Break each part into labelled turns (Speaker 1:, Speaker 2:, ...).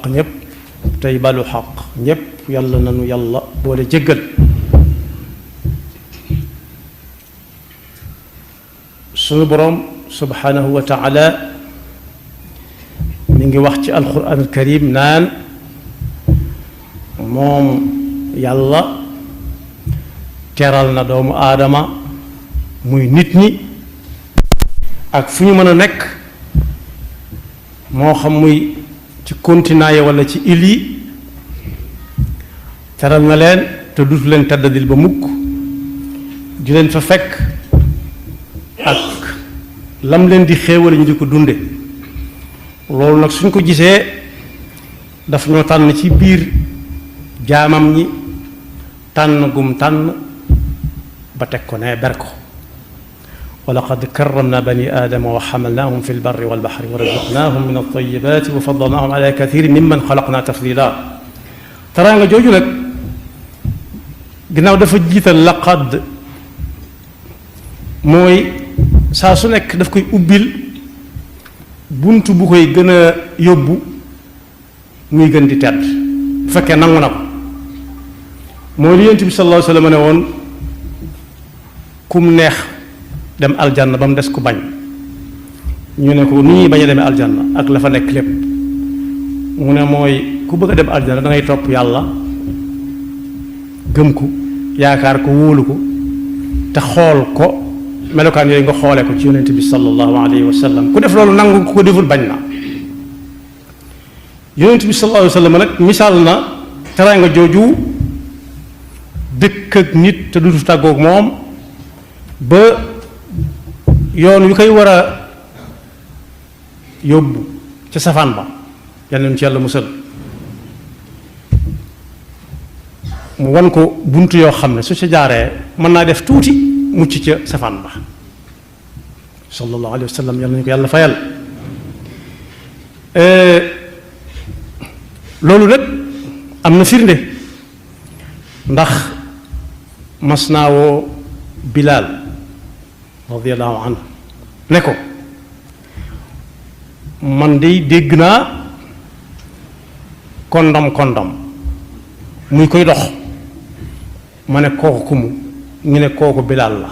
Speaker 1: xaq ñépp tey balu xaq ñépp yàlla nanu yàlla boole jéggal. sunu boroom subhanahu wa taala mi ngi wax ci alquran alkarim naan moom yàlla teral na doomu aadama muy nit ñi ak fu ñu mën a nekk moo xam muy ci continent yi walla ci île yi teral na leen te dutu leen teddadil ba mukk di leen fa fekk ak lam leen di xéewale ñu di ko dunde loolu nag suñ ko gisee daf ñoo tànn ci biir jaamam ñi tànn gum tànn ba teg ko ne ber ko wa laqad karramna bani aadama wa xamalnaahum fi lbarri walbaxri wa razaqnaahum min altayibaati wa faddalnaahum ala kathirin mimman xalaqna tafdila teraanga jooju nag ginnaaw dafa jiital laqad mooy saa su nekk daf koy ubbil bunt bu koy gën a yóbbu muy gën di tedd bu fekkee nangu na ko mooy li Yonent bi sallallahu alayhi wa sallam ne woon kum neex dem aljanna ba mu des ku bañ ñu ne ko ni ñuy bañ a demee aljanna ak la fa nekk lépp mu ne mooy ku bëgg a dem aljanna da ngay topp yàlla gëm ko yaakaar ko wóolu ko te xool ko melokaan yooyu nga xoole ko ci Yonent bi sallallahu alayhi wa sallam ku def loolu nangu ku ko deful bañ na Yonent bi sallallahu alayhi wa sallam nag misaal na teraanga jooju dëkk ak nit te dutu tàggoog moom ba yoon wi koy war a yóbbu ca safaan ba yal nañu ci yàlla musal mu wan ko bunt yoo xam ne su ca jaaree mën naa def tuuti mucc ca safaan ba sallallahu alayhi wa sallam yal nañu ko yàlla fayal loolu nag am na firnde ndax mas naa woo Bilaal radiyallahu anhu ne ko man de dégg naa kondom muy koy dox ma ne kooku kumu ñu ne kooku Bilaal la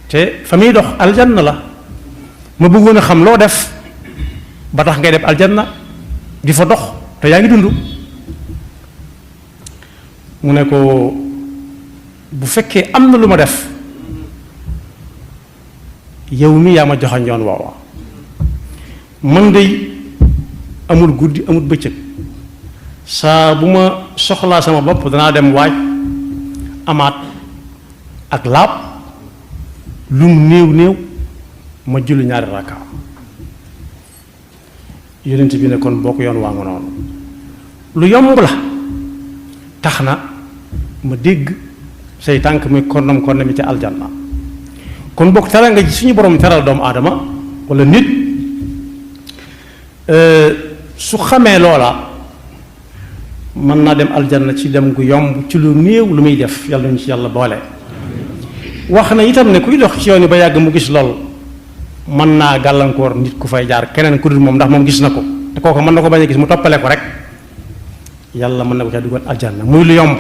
Speaker 1: te fa muy dox aljanna la ma bëggoon a xam loo def ba tax ngay def aljanna di fa dox te yaa ngi dund mu ne ko bu fekkee am na lu ma def yow mi yaa ma joxañ yoon woowa man de amul guddi amul bëccëg saa bu ma soxlaa sama bopp danaa dem waaj amaat ak laab lum néew ma julli ñaari rakka Yonent bi ne kon bokk yoon waa nga noonu lu yomb la tax na ma dégg say tànk muy kondom mi ca aljanna kon bokk teral nga suñu borom teral doomu aadama walla nit su xamee loola mën naa dem aljanna ci dem gu yomb ci lu néew lu muy def yàlla ñu ci yàlla boole wax na itam ne kuy dox ci yoon yi ba yàgg mu gis lool mën naa gàllankoor nit ku fay jaar keneen ku dul moom ndax moom gis na ko te kooku mën na ko bañ a gis mu toppale ko rek yàlla mën na ko ca dugal aljanna muy lu yomb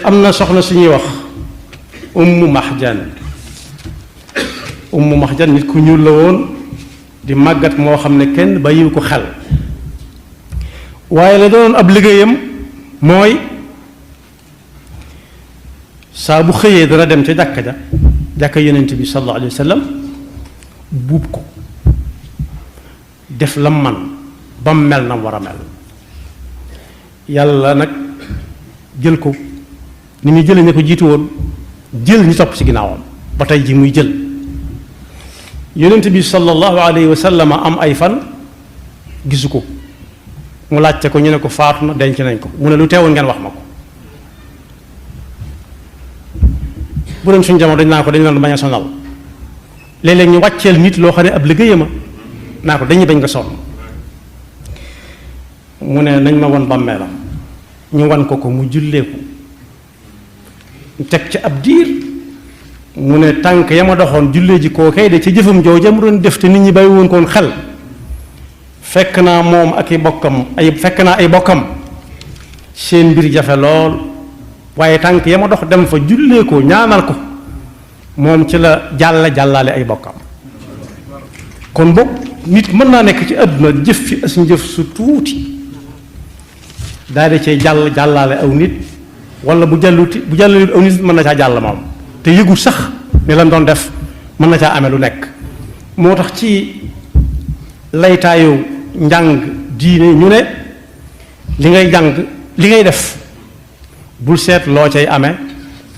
Speaker 1: am na soxna suñuy wax ummu mahjan nit ku ñuul la woon di màggat moo xam ne kenn bàyyiwu ko xel waaye la doon ab liggéeyam mooy saa bu xëyee dana dem ca jàkka Yonent bi sallallahu alayhi wa sallam buub ko def lam man ba mu mel na war a mel yàlla nag jël ko ni muy jëlee ne ko jiitu woon jël ñi topp ci ginnaawam ba tey ji muy jël Yonent bi sallallahu alayhi wa sallam am ay fan gisu ko mu laajte ko ñu ne ko faatu na denc nañ ko mu ne lu teewoon ngeen wax ma ko bu doon suñu jamono dañ naa ko dañ leen bañ a sonal léeg-léeg ñu wàcceel nit loo xam ne ab liggéeyama naa ko dañuy bañ nga sonn mu ne nañ ma won bàmmeelam ñu wan ko mu julleeku teg ci ab diir mu ne tànk ya ma doxoon jullee ji koo kay de ca jëfam jooja mu doon def te nit ñi bàyyi woon koon xel fekk naa moom ak i bokkam fekk naa ay bokkam seen mbir jafe lool waaye tànk ya ma dox dem fa jullee ko ñaanal ko moom ci la jàllaale ay bokkam. kon boog nit mën naa nekk ci àdduna jëf fi as njëf su tuuti daal di cay jàllaale aw nit wala bu jàllalut aw nit mën na caa jàll moom te yëgul sax ne lan doon def mën na caa amee lu nekk. moo tax ci laytaayu njàng diine ñu ne li ngay jàng li ngay def bul seet loo cay amee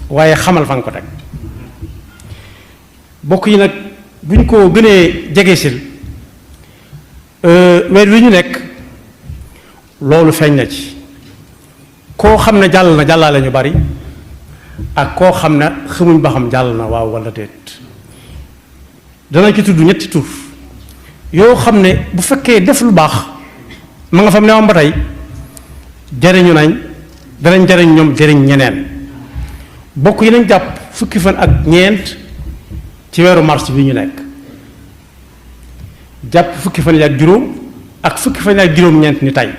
Speaker 1: waaye xamal fa nga ko teg. bokk yi nag buñ ko gënee jegesil weer wi ñu nekk loolu feeñ na ci koo xam ne jàll na jàllaale ñu bari ak koo xam ne xamuñ ba xam jàll na waaw walla déet. dana ci tudd ñetti tur yoo xam ne bu fekkee def lu baax ma nga fam ne am ba tey jariñu nañ danañ jariñ ñoom jariñ ñeneen. bokk yi nañ jàpp fukki fan ak ñeent ci weeru mars bi ñu nekk jàpp fukki fan yi ak juróom ak fukki fan yi ak juróom-ñeent ni tey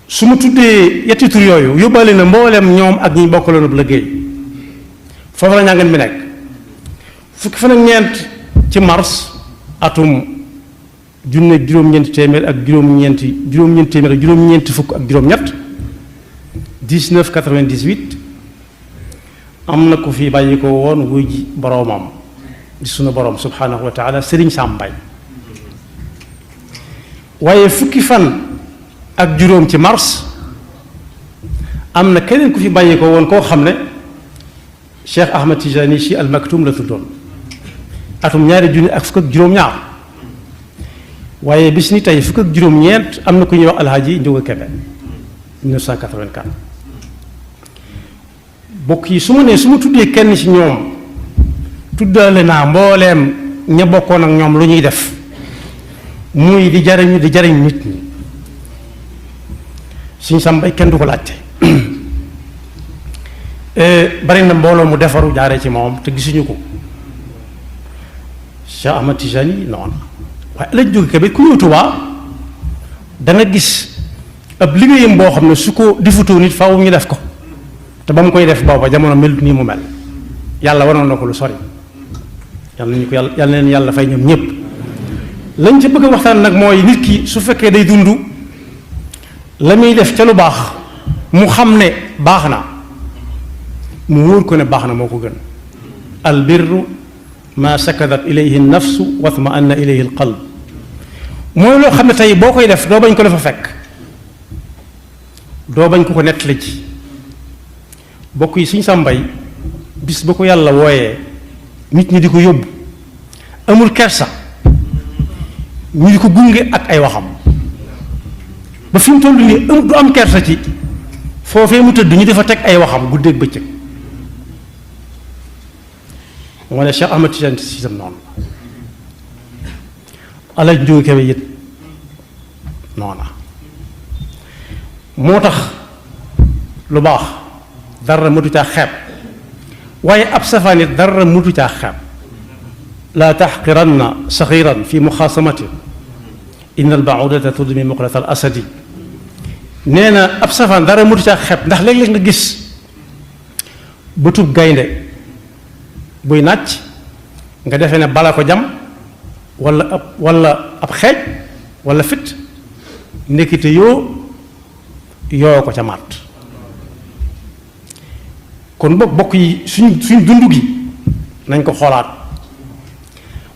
Speaker 1: su ma tuddee yetti tur yooyu yóbbaale na mboolem ñoom ak ñi bokkaloon ab liggéey foofu la njàngeen bi nekk. fukki fan ak ñeent ci mars atum junne juróom-ñeenti téeméer ak juróom-ñeenti téeméer ak juróom-ñeenti fukk ak juróom-ñett 1998 am na ku fi bàyyi ko woon wuy ji boroomam di sunu boroom subhanahu wa taala Sëriñ Sam Mbaye. waaye fukki fan ak juróom ci mars am na keneen ku fi bàyyi ko woon koo xam ne Cheikh Ahmad Tijani Sy Al Maktoum la tuddoon atum ñaari junni ak fukk ak juróom-ñaar. waaye bis ni tey fukk ak juróom-ñeent am na ku ñuy wax Alhaji Njóga Kebe 1984. bokk yi su ma tuddee kenn ci ñoom tuddaale naa mbooleem ña bokkoon ak ñoom lu ñuy def muy di jariñ nit ñi. Sëriñ Sam Mbaye kenn du ko laajte bari na mbooloo mu defaru jaaree ci moom te gisuñu ko. Cheikh Ahmad Tijani noonu waaye lañ jóge Kébé ku ñëw Tuubaa da nga gis ab liggéeyam boo xam ne su ko defutoo nit faaw ñu def ko te ba mu koy def booba jamono melut nii mu mel yàlla waroon na ko lu sori yàlla nañu ko yàlla leen yàlla fay ñoom ñëpp. lañ ca bëgg a waxtaan nag mooy nit ki su fekkee day dund la muy def ca lu baax mu xam ne baax na mu wóor ko ne baax na moo ko gën. al birru ma sakadat ilayhi nafsu wa tma'anna ilayhi al qalb mooy loo xam ne tey boo koy def doo bañ ko defa fekk doo bañ ko nettali ci. bokk yi Sëriñ Sam Mbaye bis ba ko yàlla wooyee nit ñi di ko yóbbu amul kersa ñu di ko gunge ak ay waxam ba fi mu toll nii du am kersa ci foofee mu tëdd ñu dafa teg ay waxam guddeeg bëccëg. moo ne Cheikh Ahmad Tijani Sy noonu Alaaji Njóga Kebe it noona moo tax lu baax dara mëtu caa xeeb waaye ab safaan it dara mëtu caa xeeb. laa taxqiranna saxiran fi muxaasamati inna albaudata tudmi muqlat al asadi. nee na ab safaan dara mëtu caa xeeb ndax léeg-léeg nga gis bëtub gaynde buy nàcc nga defee ne bala ko jam wala ab xeej wala fit nekkite yoo ko ca màtt. kon bokk yi suñ dund gi nañ ko xoolaat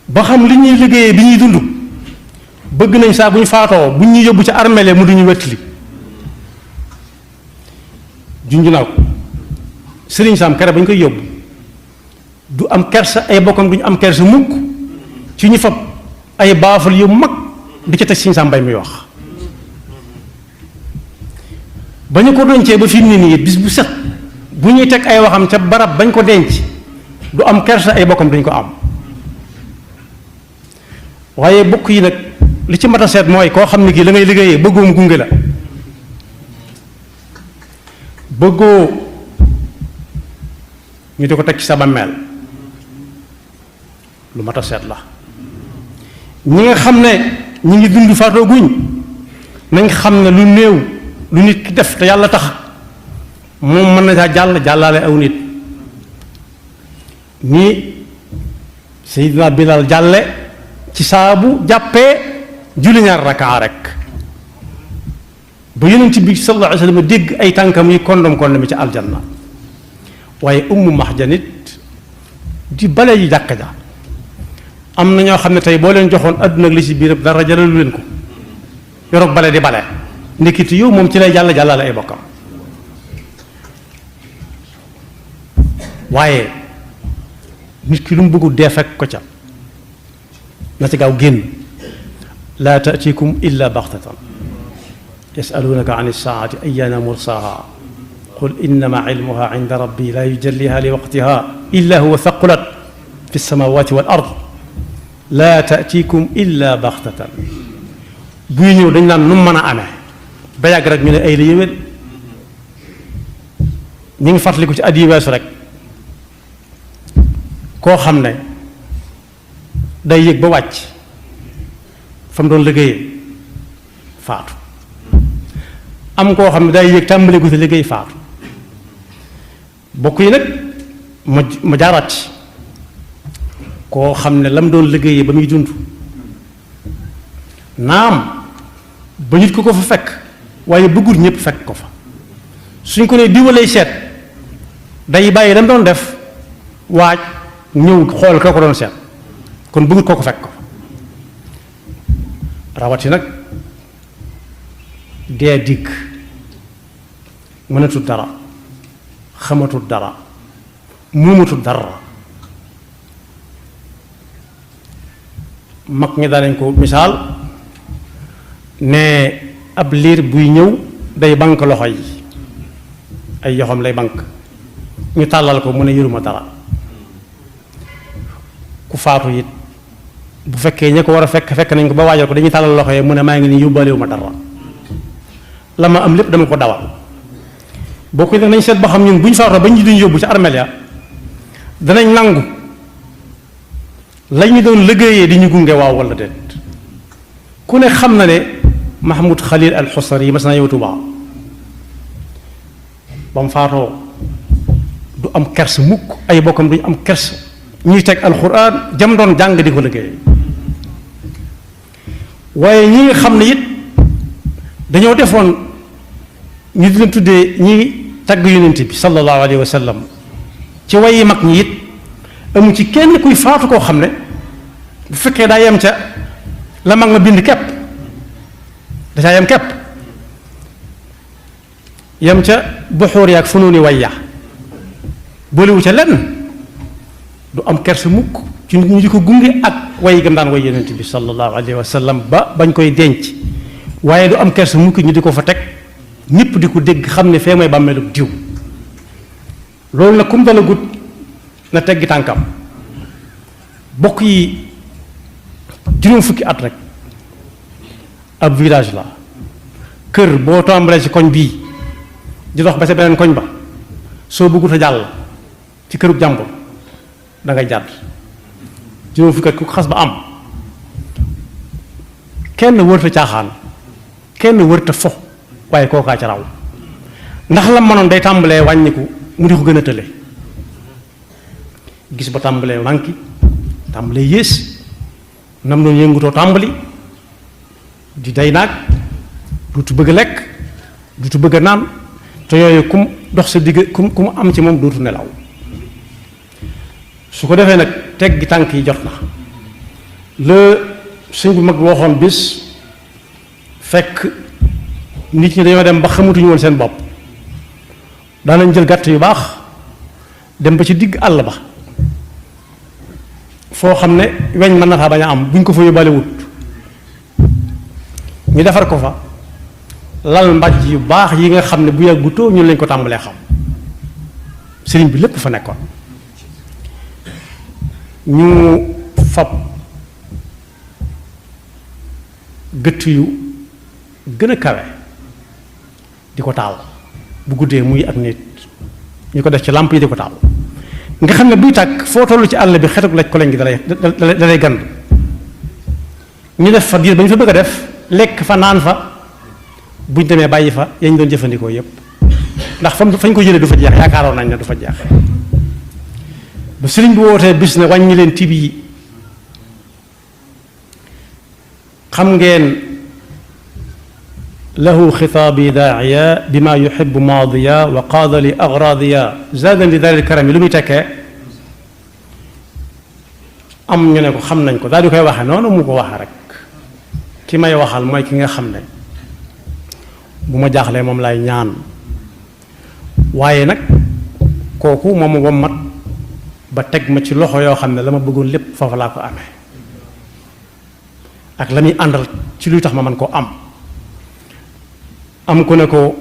Speaker 1: ba xam li ñuy liggéeyee bi ñuy dund bëgg nañ saa bu ñu faatoo bu ñu yóbbu ca armele mu duñu wettili. junj naa ko Sëriñ Sam kere ba ñu koy yóbbu du am kersa ay bokkam du ñu am kersa mukk ci ñu fab ay baafal yu mag di ca teg Sëriñ Sam Mbaye muy wax. ba ñu ko dencee ba fi mu ne nii bis bu set bu ñuy teg ay waxam ca barab bañ ko denc du am kersa ay bokkam duñ ko am. waaye bokk yi nag li ci mat a seet mooy koo xam ne kii la ngay liggéeyee bëggoo mu gunge la bëggoo ñu di ko teg ci sa bàmmeel lu mat a seet la. ñi nga xam ne ñi ngi dund faatoo guñ nañ xam ne lu néew lu nit ki def te yàlla tax moom mën na caa jàllaale aw nit ni Seydina Bilal jàlle ci saabu jàppee julli ñaar rakaa rek ba yonent bi sallallahu alayhi wa sallam dégg ay tànkam yi kondom ci aljanna waaye ummu mahjanit di bale yi jàkka ja am na ñoo xam ne tey boo leen joxoon àdduna ak li ci biir dara jaralu leen ko yoroog bale di bale ndekiti yow moom ci lay jàllale ay bokkam waaye nit ki lu mu bëggu dee fekk ko ca na ci gaaw génn laa taatikum illa baxtatan yasalunaka an ilsaati ayana mursaha qul innama ilmuha inda rabbi la yujalliha li waqtiha illa huwa thaqulat fi lsamawati wal ard laa taatikum illa baxtatan buy ñëw dañ naan nu mu mën a amee ba yàgg rek ñu ne ay la yéwén ñu ngi fàttaliku ci at yi weesu rek koo xam ne day yëg ba wàcc fa mu doon liggéeyee faatu am koo xam ne day yëg tàmbali ko ci liggéey faatu bokk yi nag ma jaaraat ci koo xam ne la mu doon liggéeyee ba muy dund naam ba nit ko fa fekk waaye bëggul ñëpp fekk ko fa suñ ko ne diwalay seet day bàyyi la mu doon def waaj ñëw xool ka ko doon seet kon bëggul ko fekk ko rawati nag dee dikk mënatul dara xamatul dara muumatul dara mag ñi daanañ ko misaal ne ab liir buy ñëw day bank loxo yi ay yoxam lay bank ñu tàllal ko mu ne yëruma dara ku faatu it bu fekkee ña ko war a fekk nañ ko ba waajal ko dañuy tàllal loxo yi mu ne maa ngi nii yóbbaalewu ma dara la ma am lépp dama ko dawal boo ko nag nañ seet ba xam ñun bu ñu faatoo ba ñu duñ yóbbu ci armeel ya danañ nangu lañu doon liggéeyee di ñu gunge waaw wala déet ku ne xam na ne Mahmoud Khalil al Xusari yi mas naa ñëw Tuubaa ba mu faatoo du am kers mukk ay bokkam duñu am kers ñuy teg alxuraan jam doon jàng di ko liggéey waaye ñi nga xam ne it dañoo defoon ñu di leen tuddee ñi tagg yonent bi sallallahu alayhi wa sallam ci wayi mag ñi it amu ci kenn kuy faatu koo xam ne bu fekkee daa yem ca la mag ma bind kepp da caa yem kepp yem ca buxuur yaag funuuni wayya boolewu ca lenn du am kersa mukk ci nit ñi di ko gunge ak way gam daan way yonent bi sallallahu alayhi wa sallam ba bañ koy denc waaye du am kersa mukk ñu di ko fa teg ñëpp di ko dégg xam ne fee mooy bàmmeelu diw loolu nag kum dala gut na teggi tànkam bokk yi juróom fukki at rek ab village la kër boo tàmbalee ci koñ bii di dox ba sa beneen koñ ba soo bëggut a jàll ci kërub jàmbur da ngay jàdd juróom fukki at ku xas ba am kenn wërta caaxaan kenn wërta fo waaye kookaa ca raw ndax la mënoon day tàmbalee wàññiku mu di ko gën a tële gis ba tàmbalee manki tàmbalee yées nam noonu yëngutoo tàmbali di day naag duutu bëgg a lekk duutu bëgg a naan te yooyu kum dox sa digg kum am ci moom duutu nelaw su ko defee nag teggi tànk yi jot na la sëñ bu mag waxoon bis fekk nit ñi dañoo dem ba xamatuñu woon seen bopp daanañ jël gàtt yu baax dem ba ci digg àll ba foo xam ne weñ mën na faa bañ a am buñ ko fa yóbbaale wut ñu defar ko fa lal mbàjj yu baax yi nga xam ne bu yàggutoo ñun lañ ko tàmbalee xam sëriñ bi lépp fa nekkoon ñu fab gëtt yu gën a kawe di ko taal bu guddee muy ak nit ñu ko def ci làmp yi di ko taal nga xam ne buy tàkk foo tollu ci àll bi xetuk laj ko lañ gi dalay gand ñu def fa diir ba ñu fa bëgg a def lekk fa naan fa buñ demee bàyyi fa yañ doon jëfandikoo yépp ndax fañ ko jëlee du fa jeex yaakaaroon nañ ne du fa jeex ba sëriñ bi wootee bis ne wàññi leen tib yi xam ngeen lahu xitaabi daaciya bima yuxibu maadiya wa qaada li agraadiya zaadan li daaril karami lu muy tekkee am ñu ne ko xam nañ ko daal di koy waxe noonu mu ko waxe rek ki may waxal mooy ki nga xam ne bu ma jaaxlee moom lay ñaan waaye nag kooku moom wommat ba teg ma ci loxo yoo xam ne la ma bëggoon lépp foofu laa ko amee ak la muy àndal ci luy tax ma mën koo am ku ne ko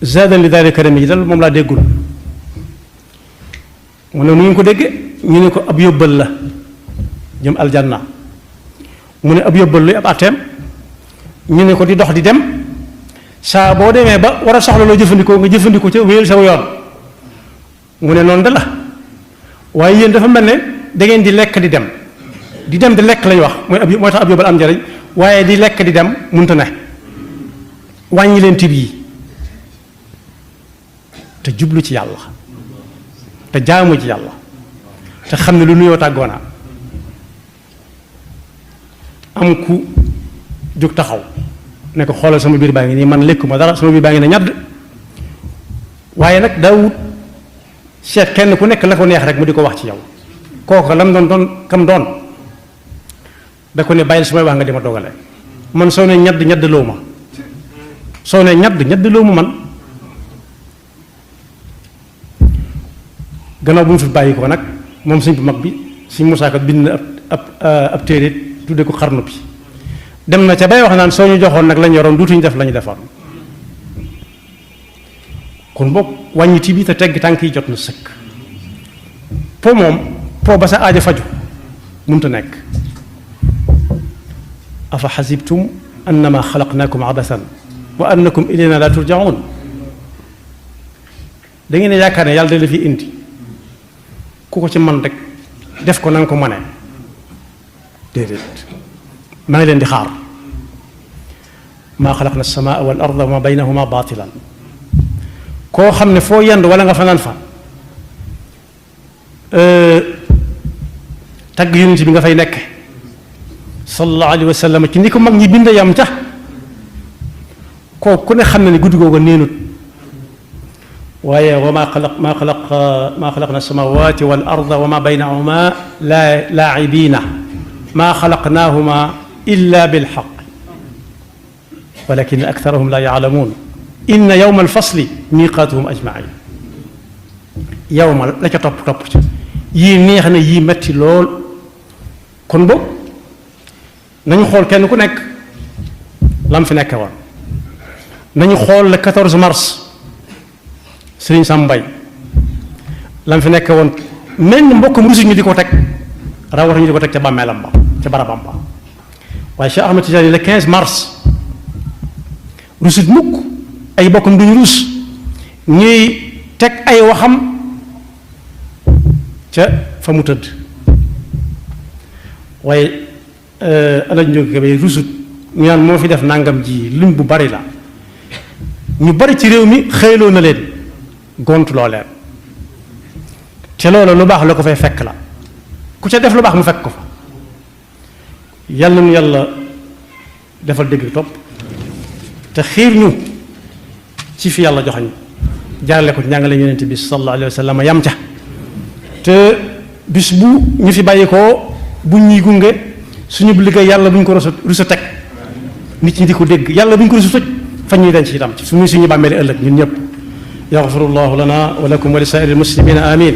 Speaker 1: zaadan li daari karami yi dal moom laa déggul mu ne nu ngeen ko dégge ñu ne ko ab yóbbal la jëm aljanna mu ne ab yóbbal luy ab àtteem ñu ne ko di dox di dem saa boo demee ba war a soxla loo jëfandikoo nga jëfandikoo ca wéyal saw yoon mu ne noonu da la waaye yéen dafa mel ne da ngeen di lekk di dem di lekk lañu wax mooy tax ab yóbbal am njariñ waaye di lekk di dem munta ne wàññi leen tib yi te jublu ci yàlla te jaamu ci yàlla te xam ne lu nuyoo tàggoona am ku jóg taxaw ne ko xoolal sama biir baa ngi nii man lekkuma dara sama biir baa ngi ne ñadd waaye nag daawut seet kenn ku nekk la ko neex rek mu di ko wax ci yow kooku lam doon kam doon da ko ne bàyyil su may wax nga di ma dogale man soo ne ñadd loo ma soo ne ñadd loo ma man gannaaw bu mu fi bàyyi ko nag moom sëñ bu mag bi sëñ Musaa Ka bind na ab téere tudde ko xarnu bi dem na ca bay wax naan soo ñu joxoon nag lañ yoroon duutuñu def la ñu defoon kon boog wàññiti bi te tegg tànk yi jot na sëkk po moom po ba sa aajo faju munta nekk afa xasibtum annama xalaqnaakum abasan wa annakum ilayna la turjaun da ngeen yaakaar ne yàlla da la fi indi ku ko ci man rek def ko na nga ko mënee déedéet maa ngi leen di xaar maa xalaqna alsamaa wal arda wa ma baynahuma baatilan koo xam ne foo yend wala nga fanaan fa tagg yonent bi nga fay nekk sallallahu alayhi wa sallam ci ni ko mag ñi bind yam ca kooku ku ne xam ne ni guddi googu neenut waaye wa maa xalaqna alsamawati wal arda wa ma baynahuma laa'ibiina maa xalaqnaahuma illa bilxaq walakin aktarahum la yaalamuun inna yawma alfasli miqaatuhum ajmain yawma la ca topp ci yii neex na yii metti lool kon boog nañu xool kenn ku nekk lam fi nekke woon nañu xool le 14 mars Sëriñ Sam Mbaye lam fi nekke woon menn mbokkam rusu ñu di ko teg rawatu ñu di ko teg ca bàmmeelam ba ca barabam ba waaye Cheikh Ahmed Tidiane le 15 mars rusut mukk ay bokkam duñu rus ñuy teg ay waxam ca fa mu tëdd waaye Alaaji Njóogu Kebe rusut ñu naan moo fi def nangam ji lim bu bari la ñu bari ci réew mi xëyloo na leen gontuloo leen te loolu lu baax la ko fay fekk la ku ca def lu baax mu fekk ko fa yàlla nu yàlla defal dégg topp te xiir ñu ci fi yàlla joxañ jaarale ko ci njàngale yonent bi sallallahu alayhi wa sallam yam ca te bis bu ñu fi bàyyi koo bu ñuy gunge suñu liggéey yàlla bu ñu ko rusa teg nit ñi di ko dégg yàlla bu ñu ko rusa tëj fa ñuy denc itam ci suñu bàmmeeli ëllëg ñun ñëpp yaxfirullahu lana wa lakum wa li saa'iril muslimina amin